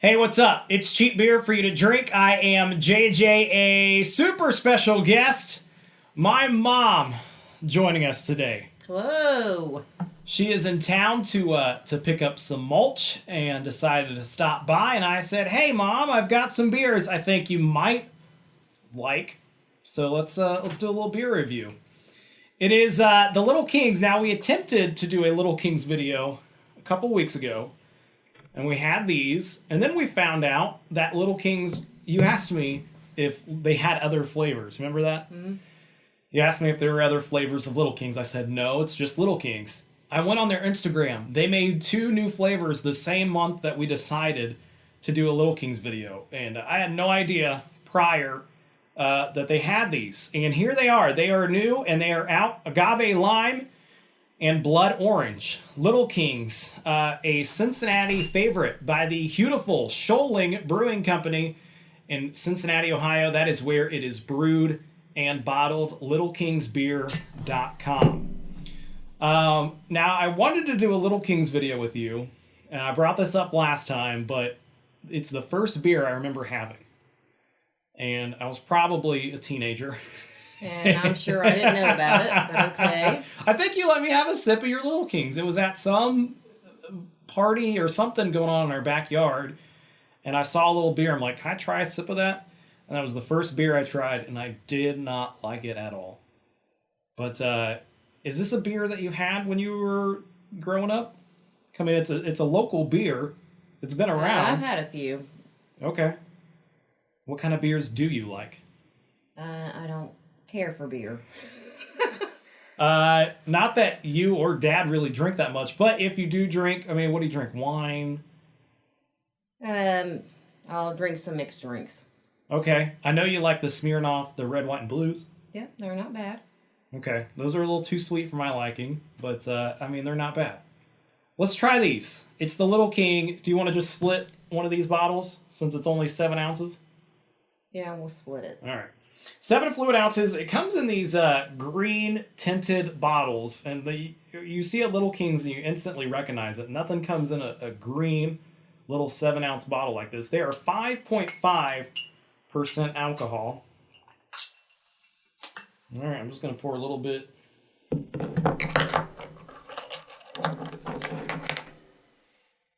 Hey, what's up? It's cheap beer for you to drink. I am JJ, a super special guest, my mom, joining us today. Whoa. She is in town to pick up some mulch and decided to stop by. And I said, "Hey, Mom, I've got some beers I think you might like. So let's do a little beer review." It is the Little Kings. Now, we attempted to do a Little Kings video a couple weeks ago. And we had these, and then we found out that Little Kings, you asked me if they had other flavors. Remember that? Mm-hmm. You asked me if there were other flavors of Little Kings. I said, no, it's just Little Kings. I went on their Instagram. They made 2 new flavors the same month that we decided to do a Little Kings video. And I had no idea prior that they had these. And here they are. They are new, and they are out. Agave Lime and Blood Orange. Little Kings, a Cincinnati favorite by the beautiful Shoaling Brewing Company in Cincinnati, Ohio. That is where it is brewed and bottled, littlekingsbeer.com. Now, I wanted to do a Little Kings video with you, and I brought this up last time, but it's the first beer I remember having. And I was probably a teenager. And I'm sure I didn't know about it, but okay. I think you let me have a sip of your Little Kings. It was at some party or something going on in our backyard, and I saw a little beer. I'm like, can I try a sip of that? And that was the first beer I tried, and I did not like it at all. But is this a beer that you had when you were growing up? I mean, it's a local beer. It's been around. I've had a few. Okay. What kind of beers do you like? I don't care for beer. Not that you or Dad really drink that much, but if you do drink, I mean, what do you drink? Wine? I'll drink some mixed drinks. Okay. I know you like the Smirnoff, the red, white, and blues. Yeah, they're not bad. Okay. Those are a little too sweet for my liking, but, I mean, they're not bad. Let's try these. It's the Little King. Do you want to just split one of these bottles since it's only 7 ounces? Yeah, we'll split it. All right. 7 fluid ounces. It comes in these green tinted bottles, and you see a Little Kings and you instantly recognize it. Nothing comes in a green little 7-ounce bottle like this. They are 5.5% alcohol. All right, I'm just going to pour a little bit.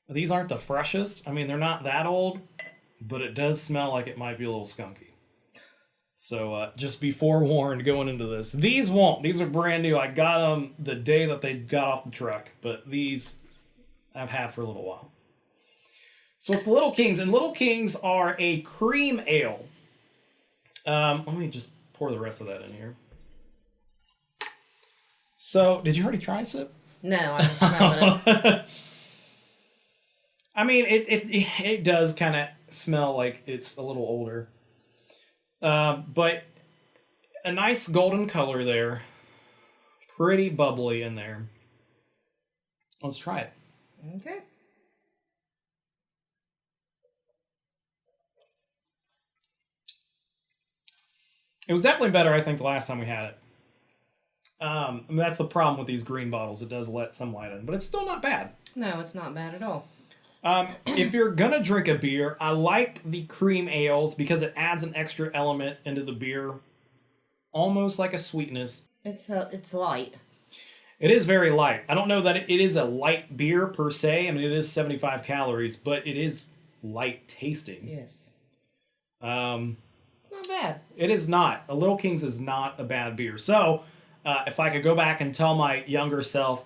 These aren't the freshest. I mean, they're not that old, but it does smell like it might be a little skunky. So just be forewarned going into this. These won't. These are brand new. I got them the day that they got off the truck. But these I've had for a little while. So it's the Little Kings. And Little Kings are a cream ale. Let me just pour the rest of that in here. So, did you already try a sip? No, I was smelling it. I mean, it does kind of smell like it's a little older. But a nice golden color there. Pretty bubbly in there. Let's try it. Okay. It was definitely better, I think, the last time we had it. I mean, that's the problem with these green bottles. It does let some light in, but it's still not bad. No, it's not bad at all. If you're gonna drink a beer, I like the cream ales because it adds an extra element into the beer, almost like a sweetness. It's light. It is very light. I don't know that it is a light beer per se. I mean, it is 75 calories, but it is light tasting. Yes. It's not bad. It is not. A Little Kings is not a bad beer. So, if I could go back and tell my younger self,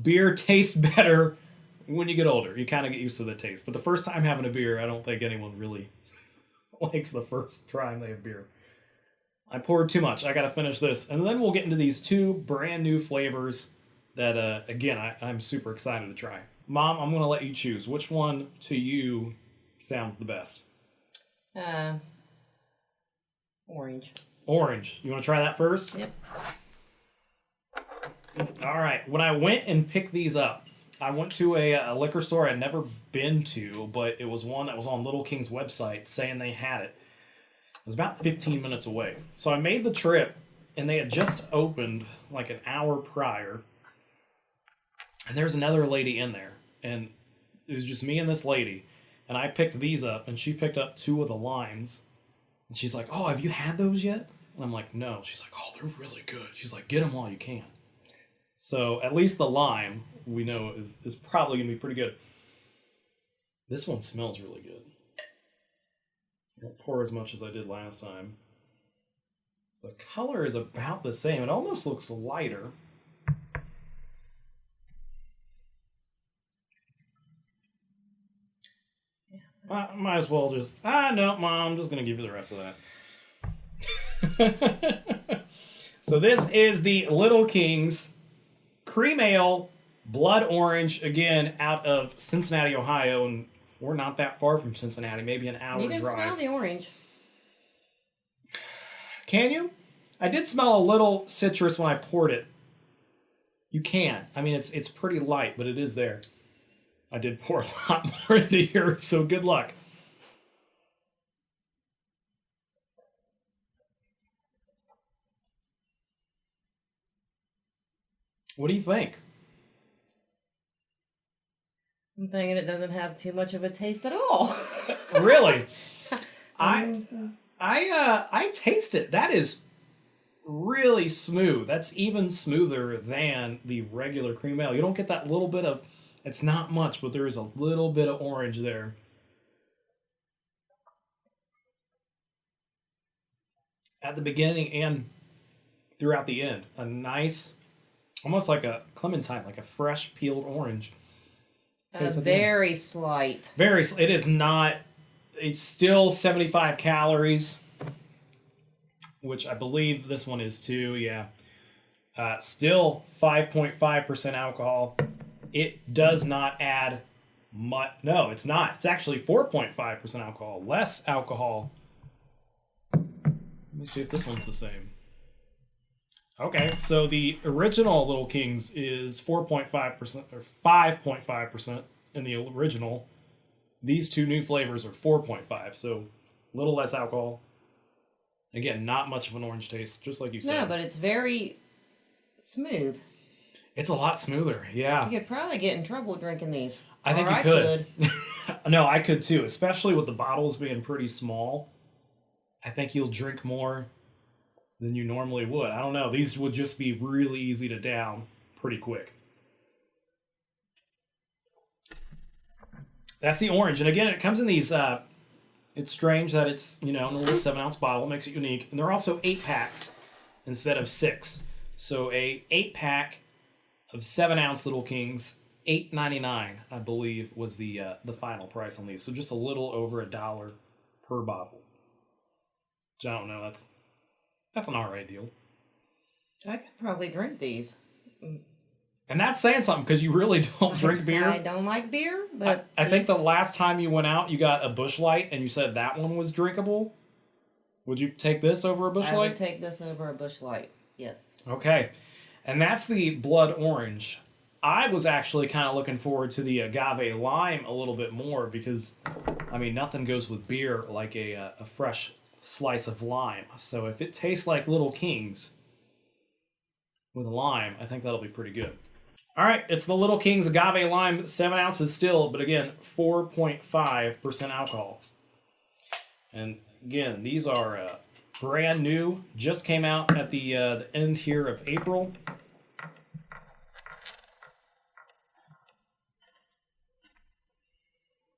beer tastes better when you get older. You kind of get used to the taste. But the first time having a beer, I don't think anyone really likes the first time they have beer. I poured too much. I got to finish this. And then we'll get into these 2 brand new flavors that, again, I'm super excited to try. Mom, I'm going to let you choose. Which one to you sounds the best? Orange. Orange. You want to try that first? Yep. All right. When I went and picked these up, I went to a liquor store I'd never been to, but it was one that was on Little King's website saying they had it. It was about 15 minutes away. So I made the trip, and they had just opened like an hour prior. And there's another lady in there. And it was just me and this lady. And I picked these up, and she picked up 2 of the limes. And she's like, "Oh, have you had those yet?" And I'm like, "No." She's like, "Oh, they're really good." She's like, "Get them while you can." So at least the lime, we know, is probably going to be pretty good. This one smells really good. I won't pour as much as I did last time. The color is about the same. It almost looks lighter. Might as well just... no, Mom, I'm just going to give you the rest of that. So this is the Little Kings Cream Ale Blood Orange, again, out of Cincinnati, Ohio, and we're not that far from Cincinnati, maybe an hour drive. You can smell the orange. Can you? I did smell a little citrus when I poured it. You can. I mean, it's pretty light, but it is there. I did pour a lot more into here, so good luck. What do you think? I'm thinking it doesn't have too much of a taste at all. Really? I taste it. That is really smooth. That's even smoother than the regular cream ale. You don't get that little bit of, it's not much, but there is a little bit of orange there. At the beginning and throughout the end. A nice, almost like a clementine, like a fresh peeled orange. Very slight. It is not, it's still 75 calories, which I believe this one is too, yeah. Still 5.5% alcohol. It does not add much. No, it's not. It's actually 4.5% alcohol. Less alcohol. Let me see if this one's the same. Okay, so the original Little Kings is 4.5% or 5.5% in the original. These 2 new flavors are 4.5, so a little less alcohol. Again, not much of an orange taste, just like you said. No, but it's very smooth. It's a lot smoother, yeah. You could probably get in trouble drinking these. I think you could. No, I could too, especially with the bottles being pretty small. I think you'll drink more than you normally would. I don't know. These would just be really easy to down pretty quick. That's the orange. And again, it comes in these, it's strange that it's, in a little 7-ounce bottle. It makes it unique. And they're also 8-packs instead of 6. So a 8-pack of 7-ounce Little Kings, $8.99, I believe, was the final price on these. So just a little over $1 per bottle. Which I don't know. That's an alright deal. I could probably drink these. And that's saying something, because you really don't drink beer. I don't like beer, but... I think the last time you went out, you got a Busch Light, and you said that one was drinkable. Would you take this over a Busch Light? I would take this over a Busch Light, yes. Okay. And that's the Blood Orange. I was actually kind of looking forward to the Agave Lime a little bit more, because, I mean, nothing goes with beer like a fresh slice of lime. So if it tastes like Little Kings with lime, I think that'll be pretty good. All right, it's the Little Kings Agave Lime, 7 ounces still, but again, 4.5% alcohol. And again, these are brand new, just came out at the end here of April.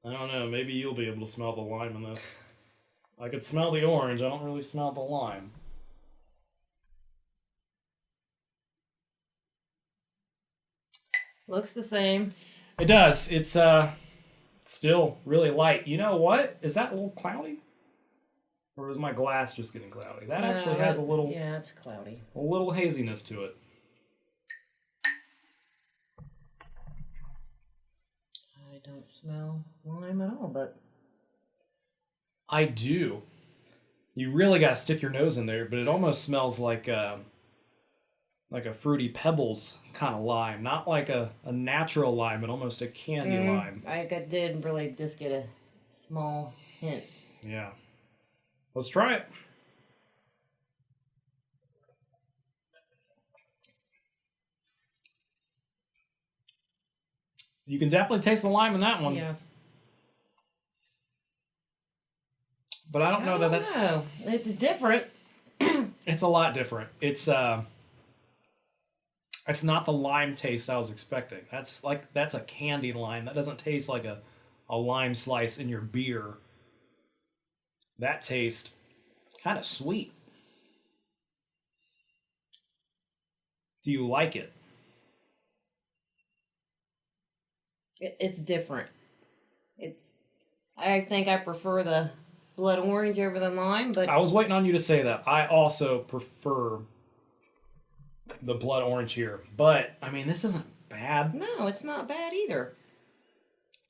I don't know, maybe you'll be able to smell the lime in this. I could smell the orange, I don't really smell the lime. Looks the same. It does. It's still really light. You know what? Is that a little cloudy? Or is my glass just getting cloudy? That actually has a little... Yeah, it's cloudy. A little haziness to it. I don't smell lime at all, but... I do. You really got to stick your nose in there, but it almost smells like a Fruity Pebbles kind of lime. Not like a natural lime, but almost a candy lime. I did really just get a small hint. Yeah. Let's try it. You can definitely taste the lime in that one. Yeah. But I don't know that that's... No, it's different. It's a lot different. It's not the lime taste I was expecting. That's a candy lime. That doesn't taste like a lime slice in your beer. That tastes kind of sweet. Do you like it? It's different. I think I prefer the blood orange over the lime, but I was waiting on you to say that. I also prefer the blood orange here. But, I mean, this isn't bad. no, it's not bad either.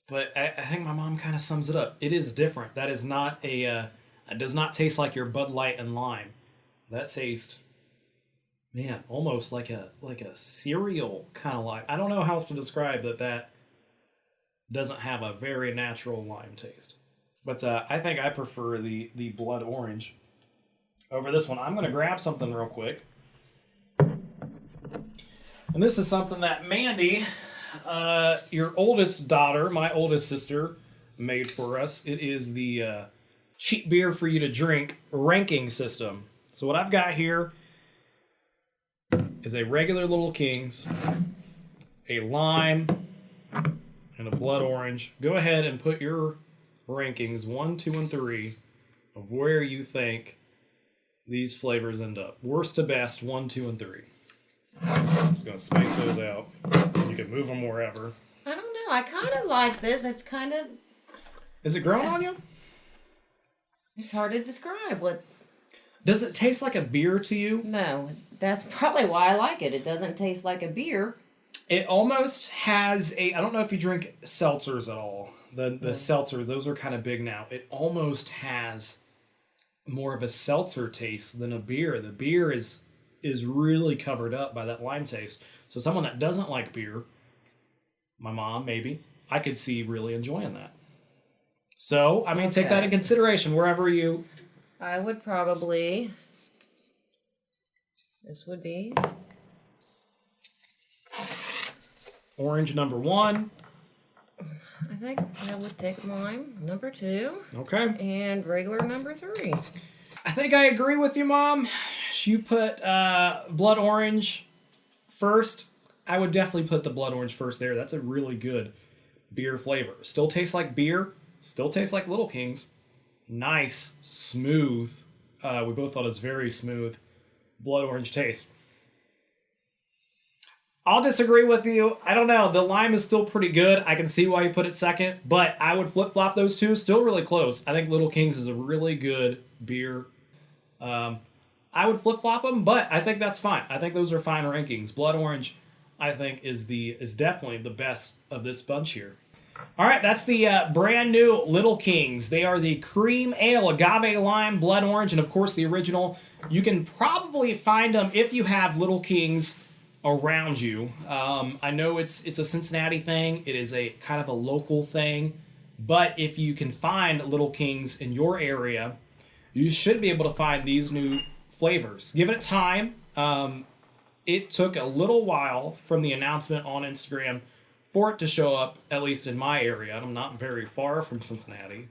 But I think my mom kind of sums it up. It is different. That is not it does not taste like your Bud Light and lime. That tastes, man, almost like a cereal kind of lime. I don't know how else to describe that doesn't have a very natural lime taste. But I think I prefer the blood orange over this one. I'm going to grab something real quick. And this is something that Mandy, your oldest daughter, my oldest sister, made for us. It is the cheap beer for you to drink ranking system. So what I've got here is a regular Little Kings, a lime, and a blood orange. Go ahead and put your rankings 1, 2, and 3 of where you think these flavors end up. Worst to best, 1, 2, and 3. Just gonna space those out. You can move them wherever. I don't know. I kind of like this. It's kind of... Is it growing on you? It's hard to describe. Does it taste like a beer to you? No, that's probably why I like it. It doesn't taste like a beer. It almost has a... I don't know if you drink seltzers at all. The seltzer, those are kind of big now. It almost has more of a seltzer taste than a beer. The beer is really covered up by that lime taste. So someone that doesn't like beer, my mom maybe, I could see really enjoying that. So, I mean, take that in consideration wherever you... I would probably... This would be... Orange number 1. I think I would take lime number 2. Okay. And regular number 3. I think I agree with you, Mom. You put blood orange first. I would definitely put the blood orange first there. That's a really good beer flavor. Still tastes like beer. Still tastes like Little Kings. Nice, smooth. We both thought it was very smooth. Blood orange taste. I'll disagree with you. I don't know. The lime is still pretty good. I can see why you put it second, but I would flip-flop those two. Still really close. I think Little Kings is a really good beer. I would flip-flop them, but I think that's fine. I think those are fine rankings. Blood Orange, I think, is definitely the best of this bunch here. All right, that's the brand new Little Kings. They are the cream ale, agave lime, blood orange, and of course the original. You can probably find them if you have Little Kings around you. I know it's a Cincinnati thing. It is a kind of a local thing. But if you can find Little Kings in your area, you should be able to find these new flavors. Give it time. It took a little while from the announcement on Instagram for it to show up, at least in my area. I'm not very far from Cincinnati.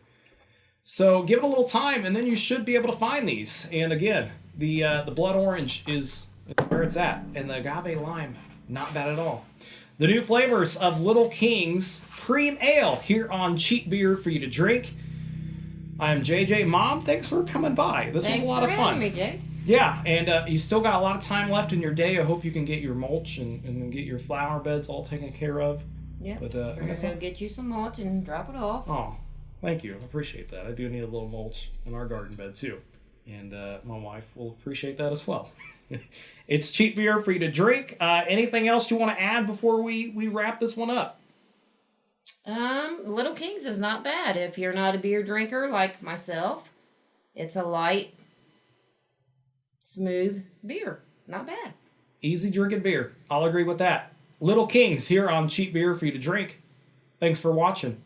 So give it a little time, and then you should be able to find these. And again, the blood orange is where it's at, and the agave lime, not bad at all. The new flavors of Little Kings Cream Ale here on Cheap Beer for you to drink. I'm JJ. Mom, thanks for coming by. This was a lot of fun. Thanks for having me, Jay. Yeah, and you still got a lot of time left in your day. I hope you can get your mulch and get your flower beds all taken care of. Yeah, But, we're going to go get you some mulch and drop it off. Oh, thank you. I appreciate that. I do need a little mulch in our garden bed, too. And my wife will appreciate that as well. It's cheap beer for you to drink. Anything else you want to add before we wrap this one up? Little Kings is not bad if you're not a beer drinker like myself. It's a light, smooth beer. Not bad. Easy drinking beer. I'll agree with that. Little Kings here on Cheap Beer for you to drink. Thanks for watching.